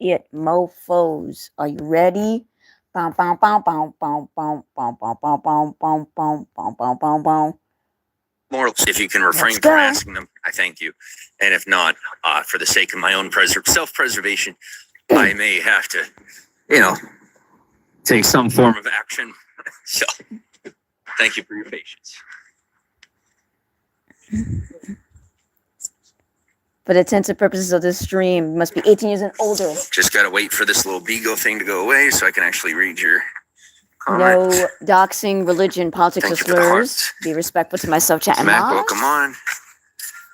it, mofos. Are you ready? Bow, bow, bow, bow, bow, bow, bow, bow, bow, bow, bow, bow, bow, bow, bow, bow. More, if you can refrain from asking them, I thank you. And if not, for the sake of my own self-preservation, I may have to, take some form of action. So, thank you for your patience. For the intended purposes of this stream, you must be 18 years and older. Just gotta wait for this little Beagle thing to go away so I can actually read your comment. No doxing, religion, politics, or slurs. Be respectful to myself, chat, and Mac, welcome on.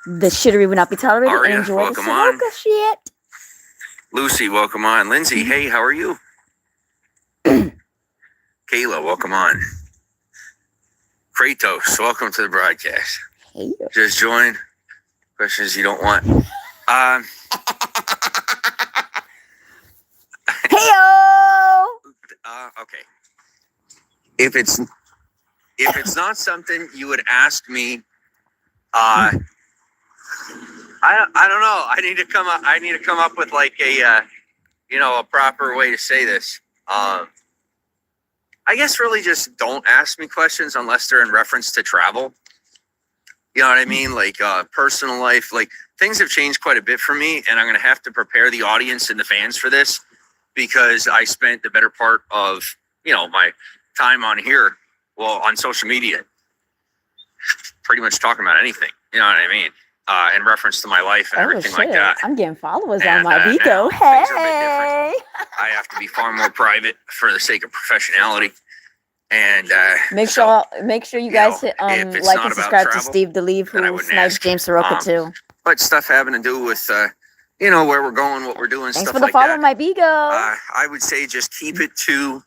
The shittery would not be tolerated. Aria, Enjoy welcome the on. Saroka shit. Lucy, welcome on. Lindsay, hey, how are you? Kayla, welcome on. Kratos, welcome to the broadcast. Hey. Just join. Questions you don't want. Heyo. Okay. If it's not something you would ask me, I don't know. I need to come up with like a proper way to say this. I guess really just don't ask me questions unless they're in reference to travel. You know what I mean? Like personal life, like things have changed quite a bit for me, and I'm going to have to prepare the audience and the fans for this because I spent the better part of, my time on here, on social media, pretty much talking about anything. You know what I mean? In reference to my life and everything like that. I'm getting followers on my Vico. Hey! I have to be far more private for the sake of professionality. And make sure you guys hit like and subscribe to Steve DeLeve, who snipes James Saroka too. But stuff having to do with where we're going, what we're doing. Thanks stuff for the like follow, that. my Vigo. I would say just keep it to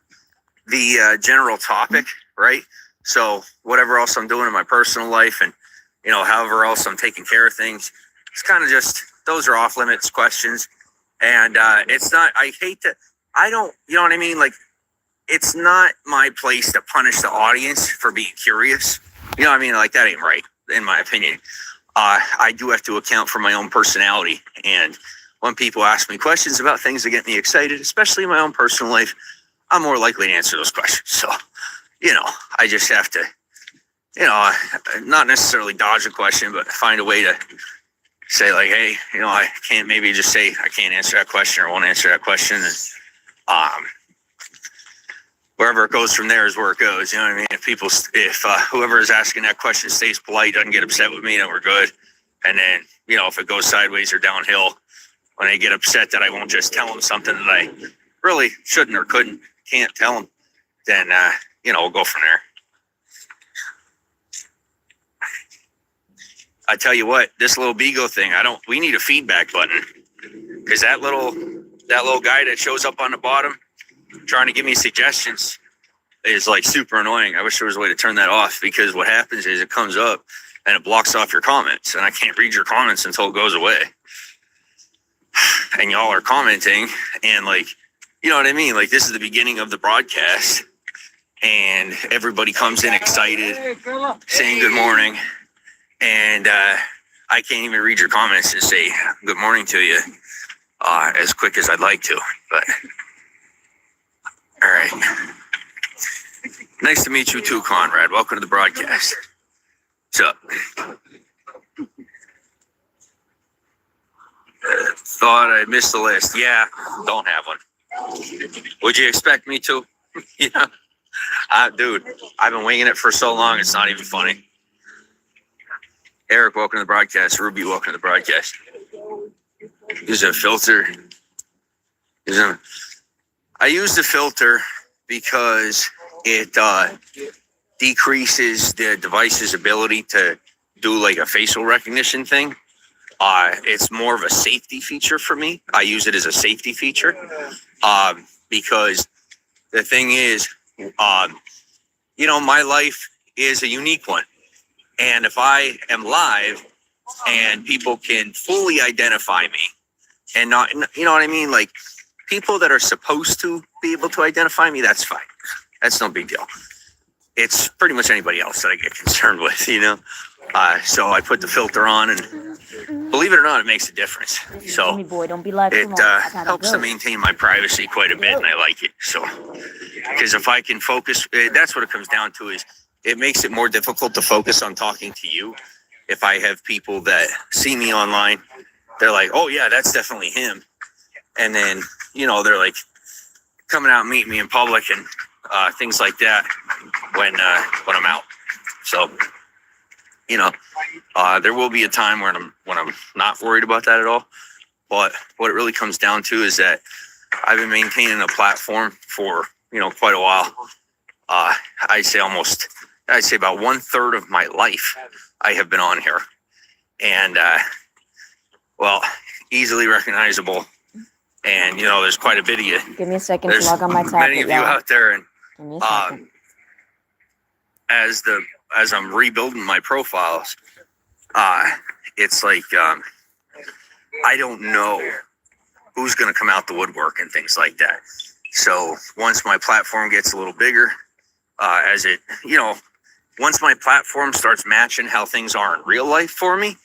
the general topic, right? So whatever else I'm doing in my personal life, and however else I'm taking care of things, it's kind of just those are off limits questions, and it's not. I hate to. I don't. You know what I mean? Like. It's not my place to punish the audience for being curious. You know what I mean? Like, that ain't right, in my opinion. I do have to account for my own personality. And when people ask me questions about things that get me excited, especially in my own personal life, I'm more likely to answer those questions. So, I just have to, not necessarily dodge a question, but find a way to say, like, hey, I can't maybe just say I can't answer that question or won't answer that question. And, wherever it goes from there is where it goes. You know what I mean? If whoever is asking that question stays polite, doesn't get upset with me, then we're good. And then, if it goes sideways or downhill, when they get upset that I won't just tell them something that I really shouldn't or can't tell them, then, we'll go from there. I tell you what, this little Bigo thing, we need a feedback button, because that little guy that shows up on the bottom, trying to give me suggestions is like super annoying. I wish there was a way to turn that off, because what happens is it comes up and it blocks off your comments, and I can't read your comments until it goes away. And y'all are commenting, and like, you know what I mean? Like, this is the beginning of the broadcast, and everybody comes in excited, saying good morning, and I can't even read your comments and say good morning to you as quick as I'd like to, but. All right. Nice to meet you too, Conrad. Welcome to the broadcast. What's up? Thought I missed the list. Yeah, don't have one. Would you expect me to? Yeah. Dude, I've been winging it for so long, it's not even funny. Eric, welcome to the broadcast. Ruby, welcome to the broadcast. Use a filter. I use the filter because it decreases the device's ability to do like a facial recognition thing. It's more of a safety feature for me. I use it as a safety feature because the thing is, my life is a unique one. And if I am live and people can fully identify me and not, you know what I mean? Like, people that are supposed to be able to identify me, that's fine. That's no big deal. it's pretty much anybody else that I get concerned with, you know. So I put the filter on, and believe it or not, it makes a difference. So Jimmy boy, don't be like it helps to maintain my privacy quite a bit, and I like it. So, because if I can focus, that's what it comes down to, is it makes it more difficult to focus on talking to you. If I have people that see me online, they're like, oh yeah, that's definitely him. And then, you know, they're like coming out and meeting me in public and things like that when I'm out. So, you know, there will be a time when I'm not worried about that at all. But what it really comes down to is that I've been maintaining a platform for, you know, quite a while. I'd say about 1/3 of my life I have been on here. And, well, easily recognizable. And, you know, there's quite a bit of you. Give me a second to log on my tablet. Many of you out there. And give me a second. As I'm rebuilding my profiles, it's like I don't know who's going to come out the woodwork and things like that. So once my platform gets a little bigger, once my platform starts matching how things are in real life for me,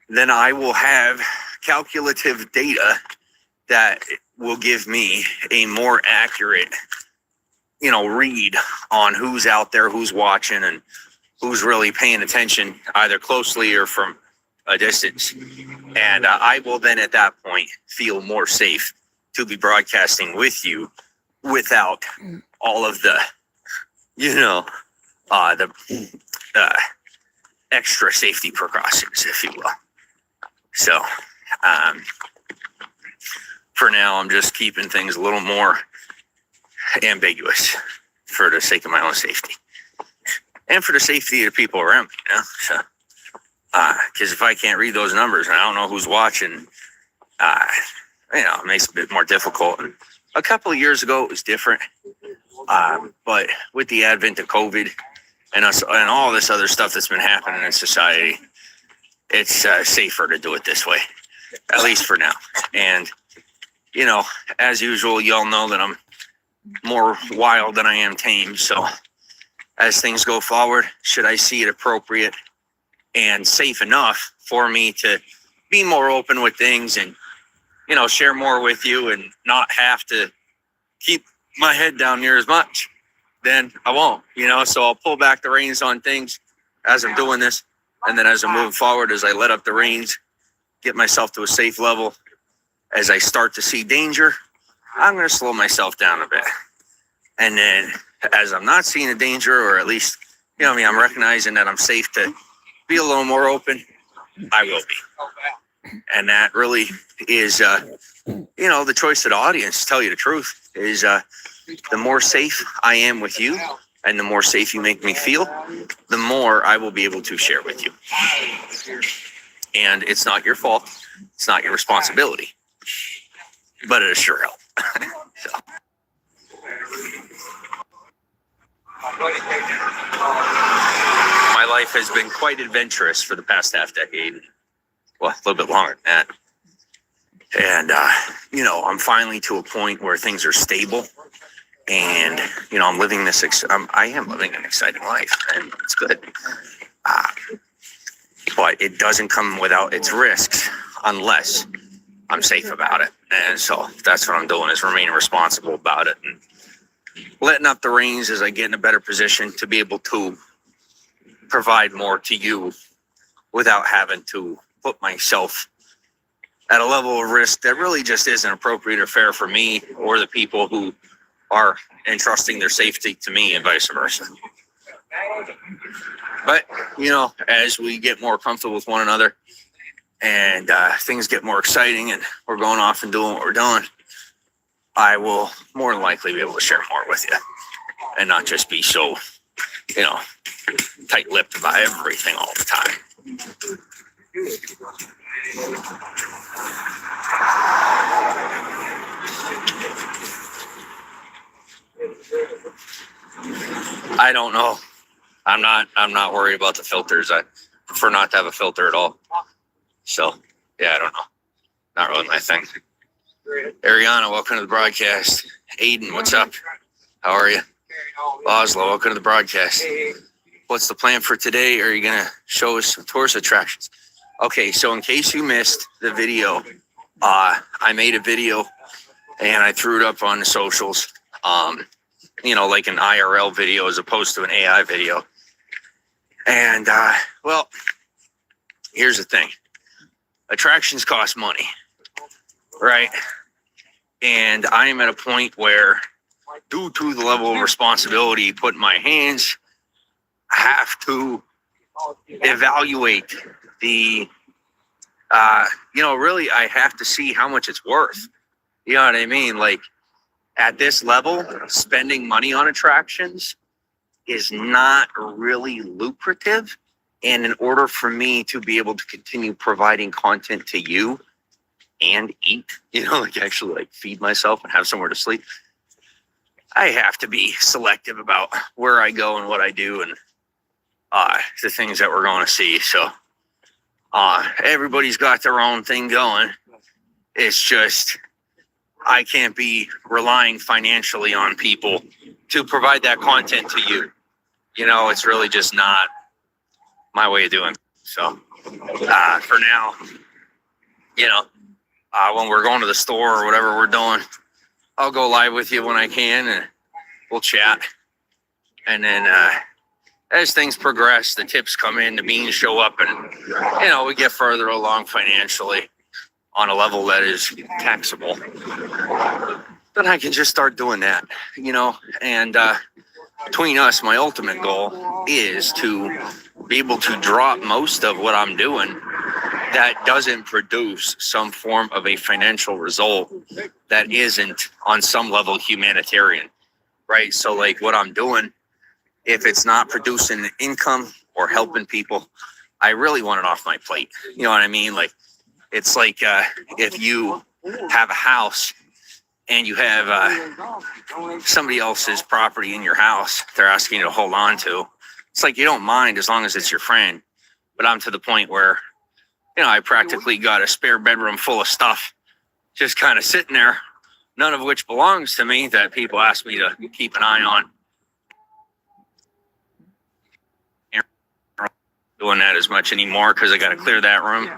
then I will have calculative data that will give me a more accurate, you know, read on who's out there, who's watching, and who's really paying attention, either closely or from a distance. And I will then at that point feel more safe to be broadcasting with you without all of the, you know, the extra safety precautions, if you will. So, for now, I'm just keeping things a little more ambiguous for the sake of my own safety and for the safety of the people around me, you know? So, because if I can't read those numbers and I don't know who's watching, you know, it makes it a bit more difficult. And a couple of years ago, it was different. But with the advent of COVID and all this other stuff that's been happening in society, it's safer to do it this way, at least for now. And, you know, as usual, y'all know that I'm more wild than I am tame. So as things go forward, should I see it appropriate and safe enough for me to be more open with things and, you know, share more with you and not have to keep my head down near as much, then I won't, you know. So I'll pull back the reins on things as I'm doing this. And then as I move forward, as I let up the reins, get myself to a safe level, as I start to see danger, I'm going to slow myself down a bit. And then as I'm not seeing a danger, or at least, you know what I mean, I'm recognizing that I'm safe to be a little more open, I will be. And that really is, you know, the choice of the audience, to tell you the truth, is the more safe I am with you and the more safe you make me feel, the more I will be able to share with you. And it's not your fault. It's not your responsibility. But it sure helps. So. My life has been quite adventurous for the past half decade. Well, a little bit longer than that. And, you know, I'm finally to a point where things are stable. And, you know, I'm living this, I am living an exciting life, and it's good. But it doesn't come without its risks unless I'm safe about it. And so that's what I'm doing, is remaining responsible about it and letting up the reins as I get in a better position to be able to provide more to you without having to put myself at a level of risk that really just isn't appropriate or fair for me or the people who are entrusting their safety to me, and vice versa. But, you know, as we get more comfortable with one another and things get more exciting and we're going off and doing what we're doing, I will more than likely be able to share more with you and not just be so, you know, tight-lipped about everything all the time. I don't know. I'm not worried about the filters. I prefer not to have a filter at all. So, yeah, I don't know. Not really my thing. Ariana, welcome to the broadcast. Aiden, what's up? How are you? Oslo, welcome to the broadcast. What's the plan for today? Are you going to show us some tourist attractions? Okay, so in case you missed the video, I made a video and I threw it up on the socials, like an IRL video as opposed to an AI video. And, well, here's the thing. Attractions cost money, right? And I am at a point where, due to the level of responsibility put in my hands, I have to evaluate the, really I have to see how much it's worth. You know what I mean? Like, at this level, spending money on attractions is not really lucrative. And in order for me to be able to continue providing content to you and eat, actually feed myself and have somewhere to sleep, I have to be selective about where I go and what I do and the things that we're going to see. So everybody's got their own thing going. It's just I can't be relying financially on people to provide that content to you. It's really just not my way of doing it. So for now, when we're going to the store or whatever we're doing, I'll go live with you when I can and we'll chat. And then as things progress, the tips come in, the beans show up, and we get further along financially on a level that is taxable, then I can just start doing that, and between us, my ultimate goal is to be able to drop most of what I'm doing that doesn't produce some form of a financial result that isn't on some level humanitarian, right? So like what I'm doing, if it's not producing income or helping people, I really want it off my plate. You know what I mean? Like, it's like if you have a house and you have somebody else's property in your house they're asking you to hold on to. It's like you don't mind as long as it's your friend. But I'm to the point where, I practically got a spare bedroom full of stuff just kind of sitting there, none of which belongs to me, that people ask me to keep an eye on. Doing that as much anymore because I got to clear that room.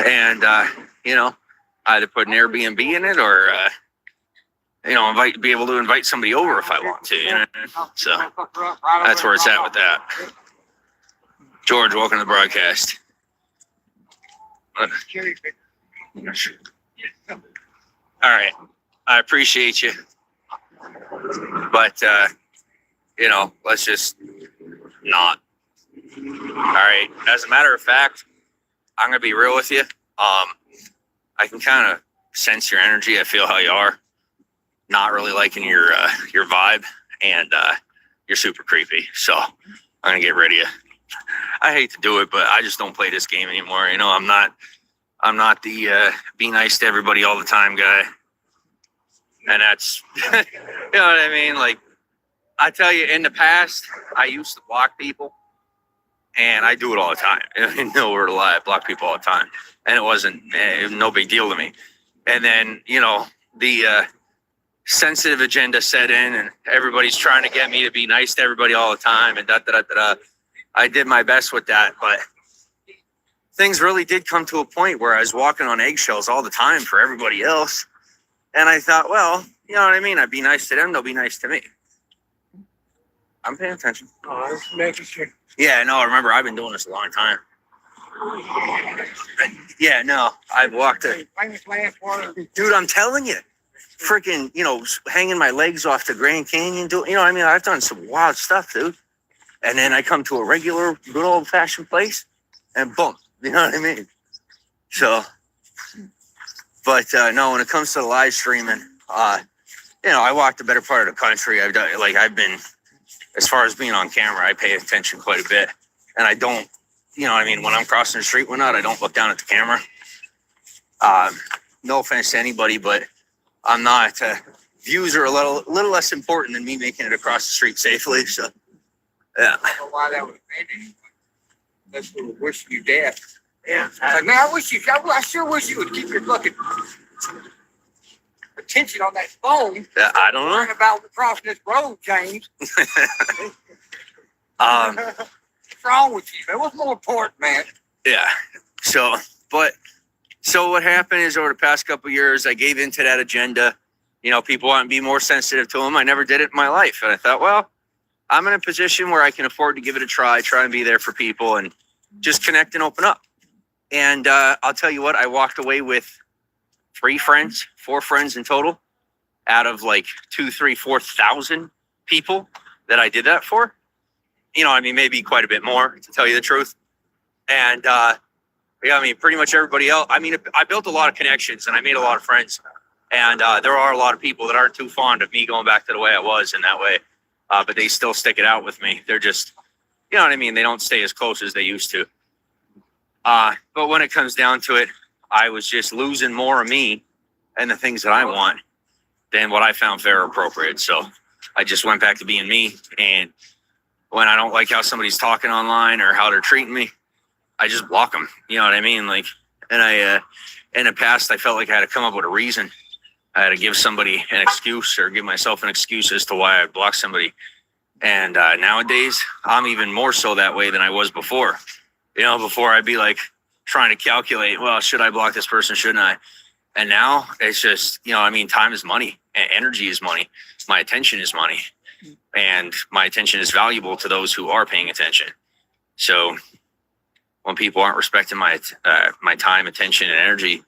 And, either put an Airbnb in it or, be able to invite somebody over if I want to. So that's where it's at with that. George, welcome to the broadcast. All right. I appreciate you. But, let's just not. All right. As a matter of fact, I'm going to be real with you. I can kind of sense your energy. I feel how you are. Not really liking your vibe, and you're super creepy. So I'm going to get rid of you. I hate to do it, but I just don't play this game anymore. I'm not the be nice to everybody all the time guy. And that's, you know what I mean? Like, I tell you, in the past, I used to block people. And I do it all the time. No word of lie, I block people all the time. And it wasn't no big deal to me. And then, the sensitive agenda set in and everybody's trying to get me to be nice to everybody all the time and da-da-da-da-da. I did my best with that, but things really did come to a point where I was walking on eggshells all the time for everybody else. And I thought, well, you know what I mean? I'd be nice to them, they'll be nice to me. I'm paying attention. Oh, that's making sure. Yeah, no, remember, I've been doing this a long time. Yeah, no, I've walked it. Dude, I'm telling you, freaking, hanging my legs off the Grand Canyon. I've done some wild stuff, dude. And then I come to a regular, good old-fashioned place, and boom, you know what I mean? So, but no, when it comes to the live streaming, I walked the better part of the country. I've been, as far as being on camera, I pay attention quite a bit. And I don't, when I'm crossing the street, I don't look down at the camera. No offense to anybody, but I'm not, views are a little less important than me making it across the street safely. So, yeah. I don't know why that was made. That's what we wish you dead. Yeah. Man, I sure wish you would keep your fucking attention on that phone. I don't know. Worrying about crossing this road, James. What's wrong with you, man? What's more important, man? Yeah. So what happened is over the past couple of years, I gave into that agenda. You know, people want to be more sensitive to them. I never did it in my life. And I thought, well, I'm in a position where I can afford to give it a try and be there for people and just connect and open up. And I'll tell you what, I walked away with 4 friends in total out of like 2, 3, 4,000 people that I did that for. You know, I mean, maybe quite a bit more, to tell you the truth. And yeah, I mean, pretty much everybody else. I mean, I built a lot of connections and I made a lot of friends. And there are a lot of people that aren't too fond of me going back to the way I was in that way. But they still stick it out with me. They're just, you know what I mean? They don't stay as close as they used to. But when it comes down to it, I was just losing more of me and the things that I want than what I found fair or appropriate. So I just went back to being me. And when I don't like how somebody's talking online or how they're treating me, I just block them. You know what I mean? Like, and I, in the past, I felt like I had to come up with a reason. I had to give somebody an excuse or give myself an excuse as to why I blocked somebody. And nowadays, I'm even more so that way than I was before. You know, before I'd be like trying to calculate, well, should I block this person? Shouldn't I? And now it's just, you know, I mean, time is money. Energy is money. My attention is money. And my attention is valuable to those who are paying attention. So when people aren't respecting my time, attention, and energy,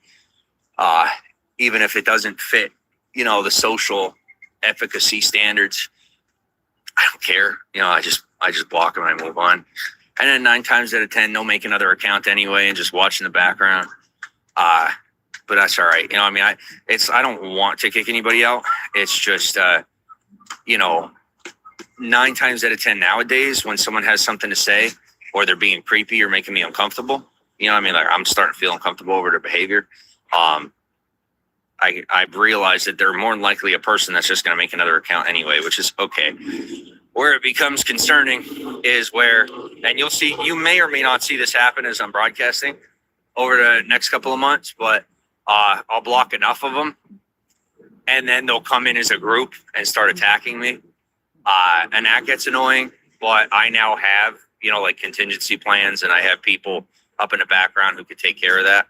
even if it doesn't fit, you know, the social efficacy standards, I don't care. You know, I just block them and I move on. And then 9 times out of 10, they'll make another account anyway and just watch in the background. But that's all right. You know, I mean, I don't want to kick anybody out. It's just, you know, 9 times out of 10 nowadays, when someone has something to say or they're being creepy or making me uncomfortable, you know what I mean? Like, I'm starting to feel uncomfortable over their behavior. I've realized that they're more than likely a person that's just going to make another account anyway, which is okay. Where it becomes concerning is where, and you may or may not see this happen as I'm broadcasting over the next couple of months, but I'll block enough of them and then they'll come in as a group and start attacking me. And that gets annoying, but I now have, you know, like contingency plans and I have people up in the background who could take care of that.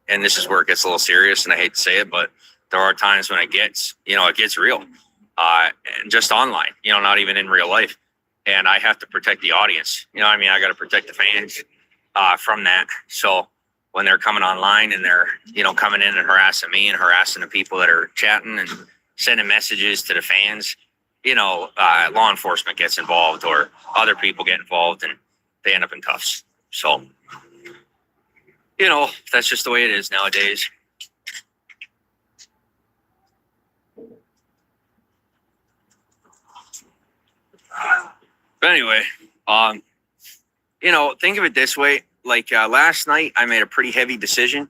And this is where it gets a little serious, and I hate to say it, but there are times when it gets real, and just online, you know, not even in real life. And I have to protect the audience. You know what I mean? I got to protect the fans from that. So when they're coming online and they're, you know, coming in and harassing me and harassing the people that are chatting and sending messages to the fans, you know, law enforcement gets involved or other people get involved and they end up in cuffs. So, you know, that's just the way it is nowadays. But anyway, you know, think of it this way. Like last night, I made a pretty heavy decision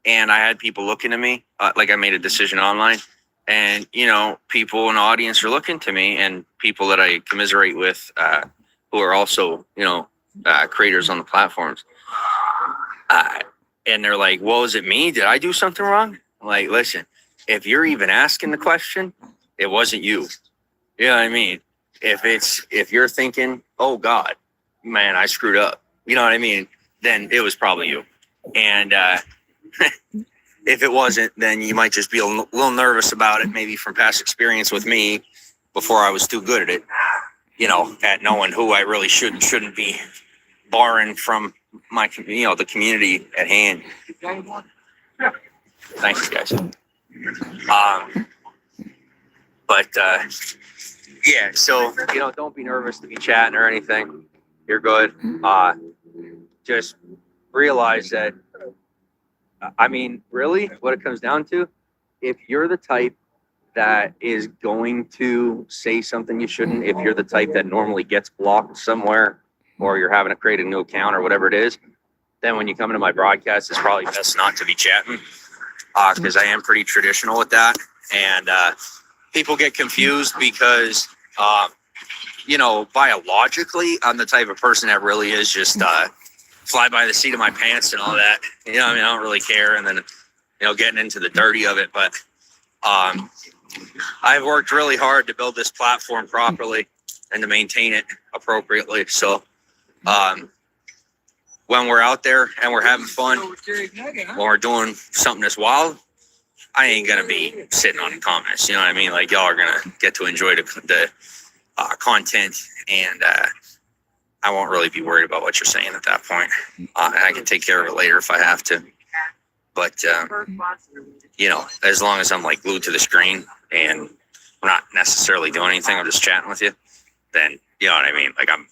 and I had people looking at me like I made a decision online. And, you know, people in the audience are looking to me and people that I commiserate with who are also, you know, creators on the platforms. And they're like, well, is it me? Did I do something wrong? I'm like, listen, if you're even asking the question, it wasn't you. You know what I mean? If you're thinking, oh God, man, I screwed up. You know what I mean? Then it was probably you. And if it wasn't, then you might just be a little nervous about it, maybe from past experience with me before I was too good at it, you know, at knowing who I really should and shouldn't be, barring from my, you know, the community at hand. Thanks, guys. Yeah, so, you know, don't be nervous to be chatting or anything. You're good. Just realize that, I mean, really, what it comes down to, if you're the type that is going to say something you shouldn't, if you're the type that normally gets blocked somewhere, or you're having to create a new account or whatever it is, then when you come into my broadcast, it's probably best not to be chatting, because I am pretty traditional with that. And people get confused because, you know, biologically, I'm the type of person that really is just fly by the seat of my pants and all that. You know, I mean, I don't really care. And then getting into the dirty of it. But I've worked really hard to build this platform properly and to maintain it appropriately. So when we're out there and we're having fun, when we're doing something that's wild, I ain't going to be sitting on the comments. You know what I mean? Like, y'all are going to get to enjoy the content, and I won't really be worried about what you're saying at that point. And I can take care of it later if I have to. But, as long as I'm like glued to the screen and I'm not necessarily doing anything, I'm just chatting with you, then you know what I mean? Like, I'm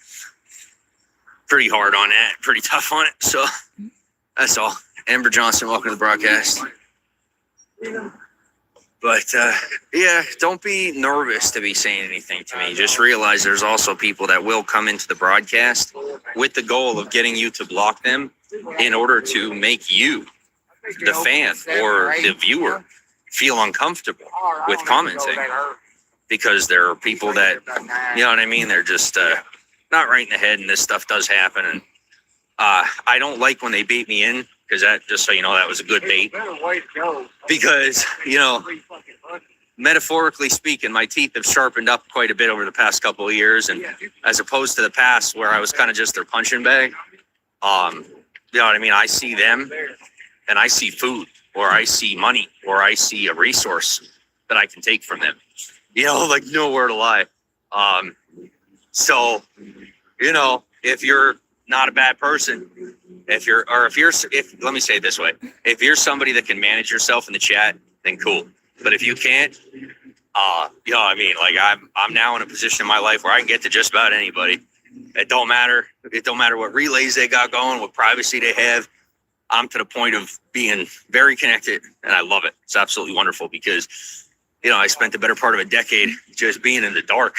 pretty hard on that, pretty tough on it. So that's all. Amber Johnson, welcome to the broadcast. But don't be nervous to be saying anything to me. Just realize there's also people that will come into the broadcast with the goal of getting you to block them in order to make you, the fan or the viewer, feel uncomfortable with commenting, because there are people that, you know what I mean, they're just not right in the head, and this stuff does happen. And I don't like when they bait me in, because that, just so you know, that was a good bait. Because, metaphorically speaking, my teeth have sharpened up quite a bit over the past couple of years, and as opposed to the past where I was kind of just their punching bag, you know what I mean? I see them and I see food, or I see money, or I see a resource that I can take from them, like nowhere to lie. So, if you're not a bad person, if let me say it this way, if you're somebody that can manage yourself in the chat, then cool. But if you can't, I'm now in a position in my life where I can get to just about anybody. It don't matter. It don't matter what relays they got going, what privacy they have. I'm to the point of being very connected, and I love it. It's absolutely wonderful, because, I spent the better part of a decade just being in the dark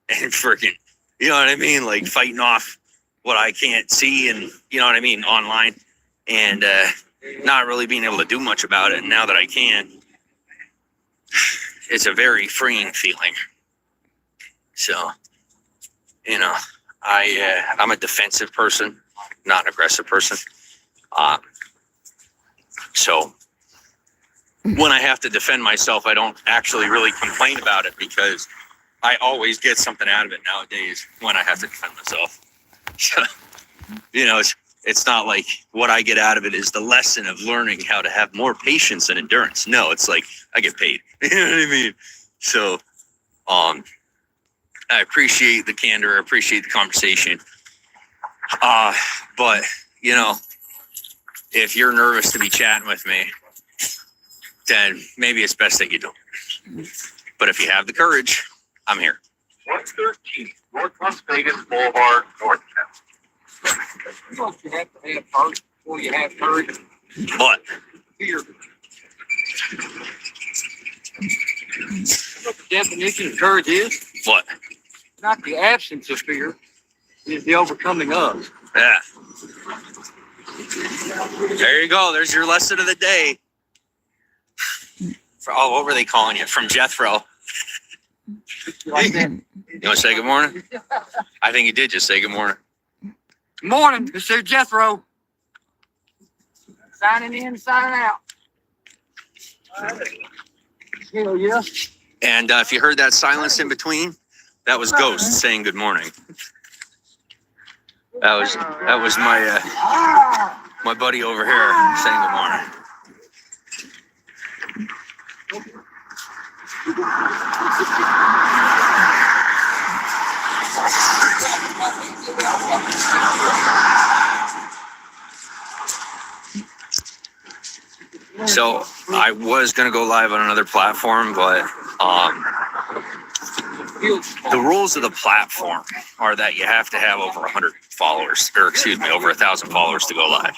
and freaking, you know what I mean? Like fighting off what I can't see, and you know what I mean, online, and not really being able to do much about it. And now that I can, it's a very freeing feeling. So, I'm a defensive person, not an aggressive person. So when I have to defend myself, I don't actually really complain about it, because I always get something out of it nowadays when I have to defend myself. So, it's not like what I get out of it is the lesson of learning how to have more patience and endurance. No, it's like I get paid. You know what I mean? So, I appreciate the candor. I appreciate the conversation. But, if you're nervous to be chatting with me, then maybe it's best that you don't. But if you have the courage, I'm here. 113 North Las Vegas Boulevard, North Town. You have to have courage before you have courage. What? Fear. What the definition of courage is? What? Not the absence of fear, it's the overcoming of. Yeah. There you go. There's your lesson of the day. What were they calling you? From Jethro. You want to say good morning? I think you did just say good morning. Good morning, Mr. Jethro. Signing in, signing out. Hell yeah. And if you heard that silence in between, that was Ghost saying good morning. That was my buddy over here saying good morning. So I was going to go live on another platform, but the rules of the platform are that you have to have over 100 followers, or over 1,000 followers to go live.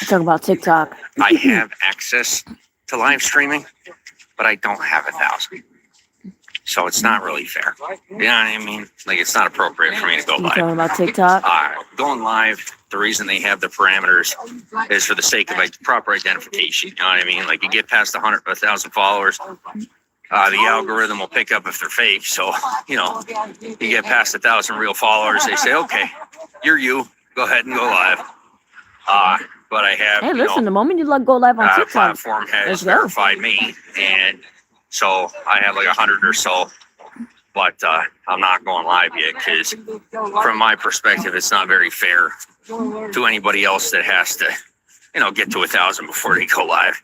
Talk about TikTok. I have access to live streaming, but I don't have 1,000. So it's not really fair. You know what I mean? Like, it's not appropriate for me to go You live. talking about TikTok? Going live, the reason they have the parameters is for the sake of proper identification. You know what I mean? Like, you get past 1,000 followers, the algorithm will pick up if they're fake. So, you get past 1,000 real followers, they say, okay, you're you. Go ahead and go live. but I have, Hey, listen, the moment you go live on TikTok, platform has let's go. verified me, and so I have like 100 or so. But I'm not going live yet because, from my perspective, it's not very fair to anybody else that has to, get to 1,000 before they go live.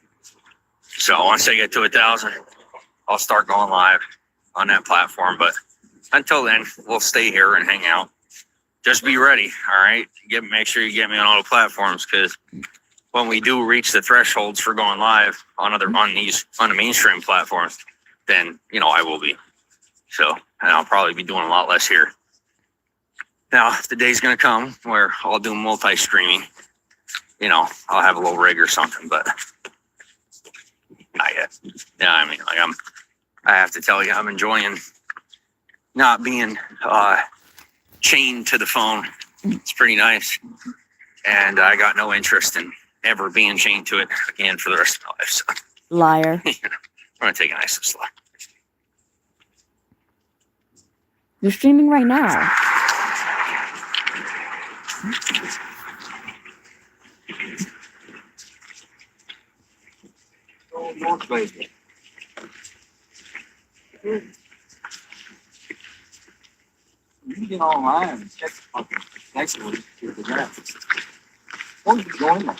So once I get to 1,000, I'll start going live on that platform. But until then, we'll stay here and hang out. Just be ready, all right? Make sure you get me on all the platforms, because when we do reach the thresholds for going live on the mainstream platforms, then I will be. So, and I'll probably be doing a lot less here. Now, the day's gonna come where I'll do multi-streaming. I'll have a little rig or something, but not yet. Yeah, I mean, I have to tell you, I'm enjoying not being chained to the phone. It's pretty nice, and I got no interest in ever being chained to it again for the rest of my life. So, liar. I'm gonna take it nice and slow. You're streaming right now. North Vegas. You can get online and check the fucking next week to the graphics. What are you going on?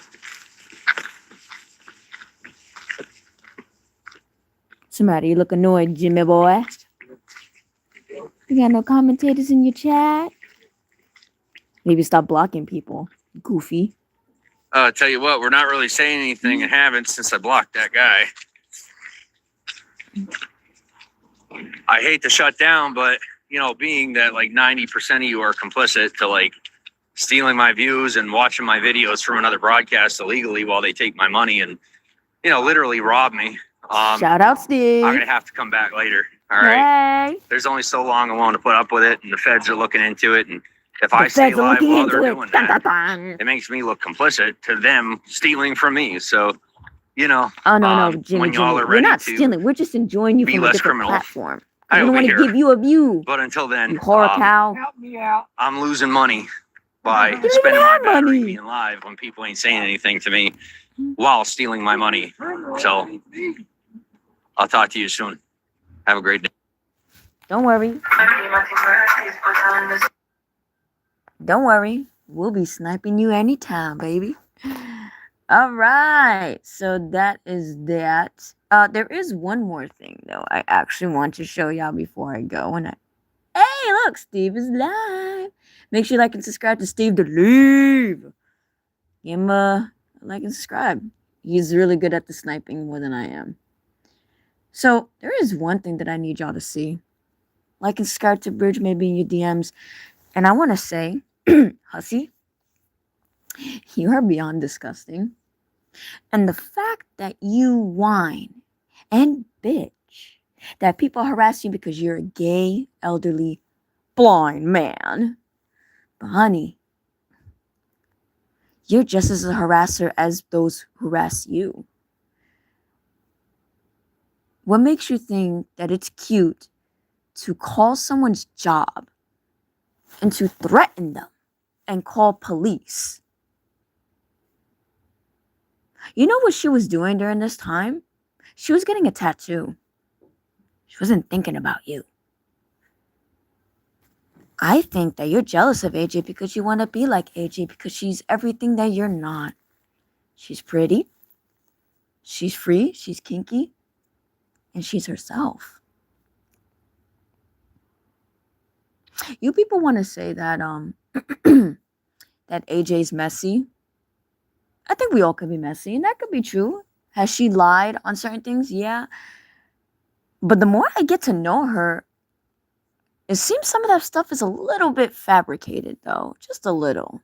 Somebody, you look annoyed, Jimmy boy. You got no commentators in your chat? Maybe stop blocking people. Goofy. Tell you what, we're not really saying anything and haven't since I blocked that guy. I hate to shut down, but being that like 90% of you are complicit to like stealing my views and watching my videos from another broadcast illegally while they take my money and literally rob me. Shout out, Steve. I'm gonna have to come back later. All right. Hey. There's only so long I'm willing to put up with it, and the feds are looking into it. And if I stay live while they're doing that, it makes me look complicit to them stealing from me. So, Oh no, Jimmy. We're not stealing. We're just enjoying you from a different platform. I don't want to give you a view. But until then, you horror cow. Help me out. I'm losing money by spending my battery being live when people ain't saying anything to me while stealing my money. So I'll talk to you soon. Have a great day. Don't worry. Don't worry. We'll be sniping you anytime, baby. All right. So that is that. There is one more thing, though, I actually want to show y'all before I go. Hey, look, Steve is live. Make sure you like and subscribe to Steve the Leave. Give him a like and subscribe. He's really good at the sniping more than I am. So there is one thing that I need y'all to see. Like and subscribe to Bridge, maybe in your DMs. And I want to say, Hussy, you are beyond disgusting. And the fact that you whine and bitch that people harass you because you're a gay, elderly, blind man. But honey, you're just as a harasser as those who harass you. What makes you think that it's cute to call someone's job and to threaten them and call police? You know what she was doing during this time? She was getting a tattoo. She wasn't thinking about you. I think that you're jealous of AJ because you want to be like AJ because she's everything that you're not. She's pretty. She's free. She's kinky. And she's herself. You people want to say that that AJ's messy. I think we all could be messy, and that could be true. Has she lied on certain things? Yeah. But the more I get to know her, it seems some of that stuff is a little bit fabricated, though. Just a little.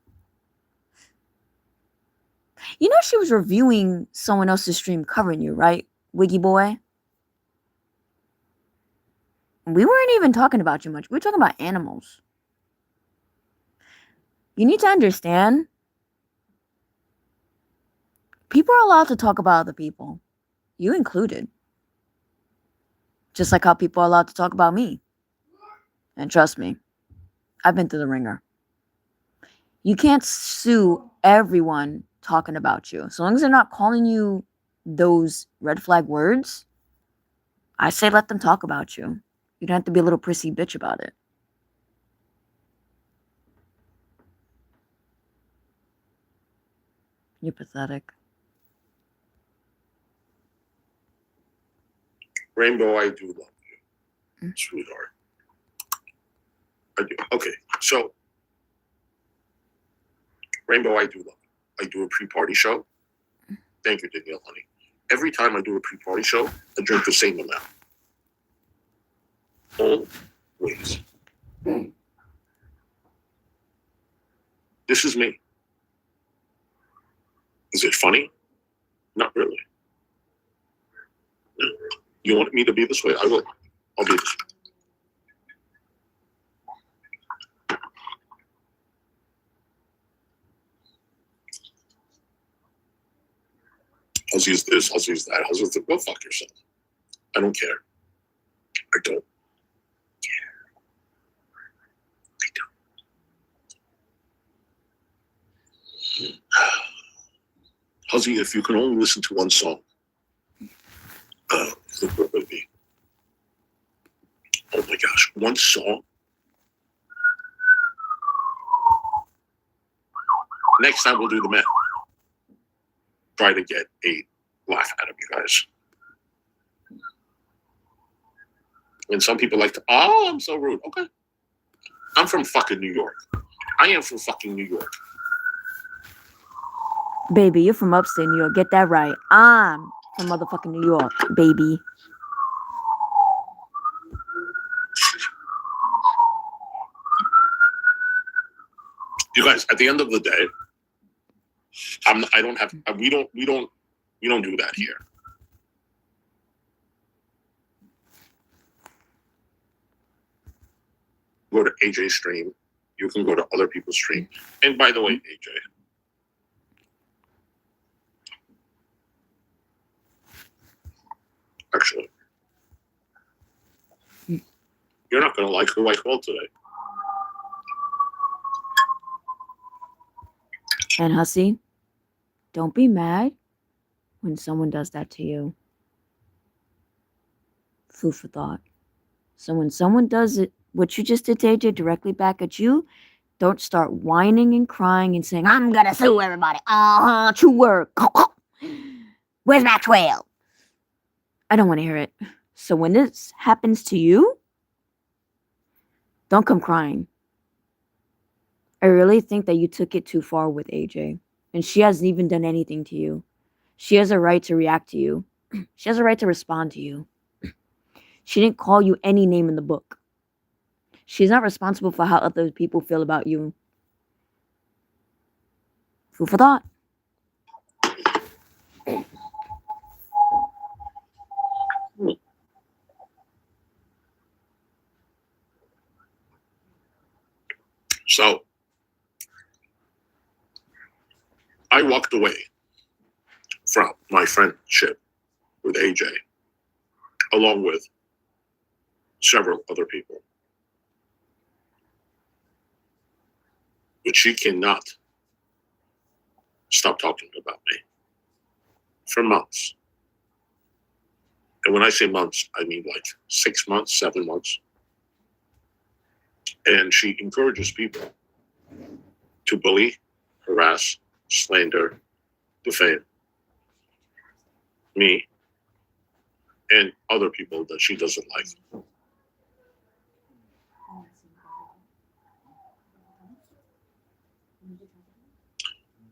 You know she was reviewing someone else's stream covering you, right, Wiggy boy? We weren't even talking about you much. We were talking about animals. You need to understand, people are allowed to talk about other people. You included. Just like how people are allowed to talk about me. And trust me, I've been through the ringer. You can't sue everyone talking about you. So long as they're not calling you those red flag words, I say let them talk about you. You don't have to be a little prissy bitch about it. You're pathetic. Rainbow, I do love you, sweetheart. I do. Okay, so Rainbow, I do love you. I do a pre-party show. Thank you, Danielle, honey. Every time I do a pre-party show, I drink the same amount. Always. This is me. Is it funny? Not really. No. You want me to be this way? I will. I'll be this way. I'll use this, I'll use that, I'll use that. Go fuck yourself. I don't care. I don't care. I don't. Huzzy, if you can only listen to one song, look where it would be. Oh my gosh, one song. Next time we'll do the math. Try to get a laugh out of you guys. And some people like to, oh, I'm so rude. Okay. I'm from fucking New York. I am from fucking New York. Baby, you're from upstate New York. Get that right. I'm from motherfucking New York, baby. You guys, at the end of the day, we don't do that here. Go to AJ's stream. You can go to other people's stream. And by the way, AJ, actually, you're not going to like who I called today. And hussy, don't be mad when someone does that to you. Food for thought. So when someone does it, what you just did to AJ directly back at you, don't start whining and crying and saying, I'm gonna sue everybody. True work. Where's Maxwell? I don't want to hear it. So when this happens to you, don't come crying. I really think that you took it too far with AJ. And she hasn't even done anything to you. She has a right to react to you. She has a right to respond to you. She didn't call you any name in the book. She's not responsible for how other people feel about you. Food for thought. So I walked away from my friendship with AJ, along with several other people. But she cannot stop talking about me for months. And when I say months, I mean like 6 months, 7 months. And she encourages people to bully, harass, slander, defame me and other people that she doesn't like.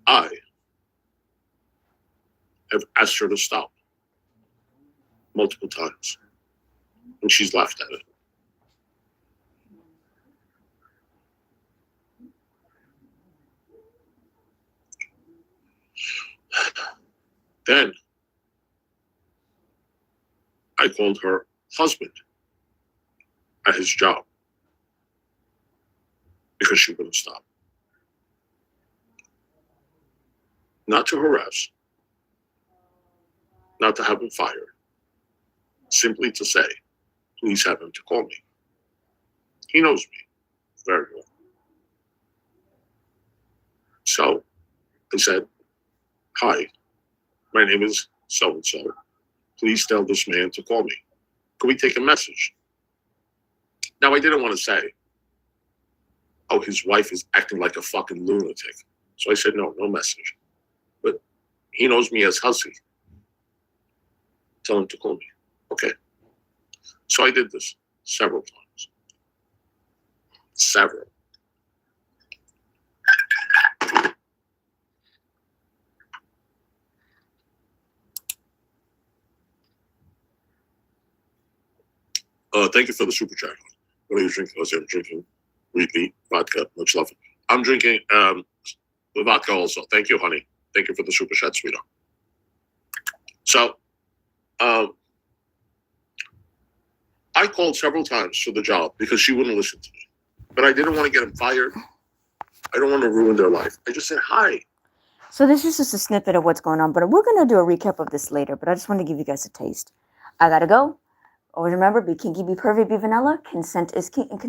I have asked her to stop multiple times, and she's laughed at it. Then I called her husband at his job because she wouldn't stop. Not to harass, not to have him fired, simply to say, please have him to call me. He knows me very well. So I said, Hi, my name is so and so. Please tell this man to call me. Can we take a message? Now, I didn't want to say, oh, his wife is acting like a fucking lunatic. So I said, no message. But he knows me as Hussy. Tell him to call me. Okay. So I did this several times. Several. Thank you for the super chat. What are you drinking? I'm drinking wheat vodka. Much love. I'm drinking the vodka also. Thank you, honey. Thank you for the super chat, sweetheart. So, I called several times for the job because she wouldn't listen to me. But I didn't want to get them fired. I don't want to ruin their life. I just said hi. So this is just a snippet of what's going on, but we're going to do a recap of this later, but I just want to give you guys a taste. I gotta go. Always remember, be kinky, be perfect, be vanilla. Consent is king, and consent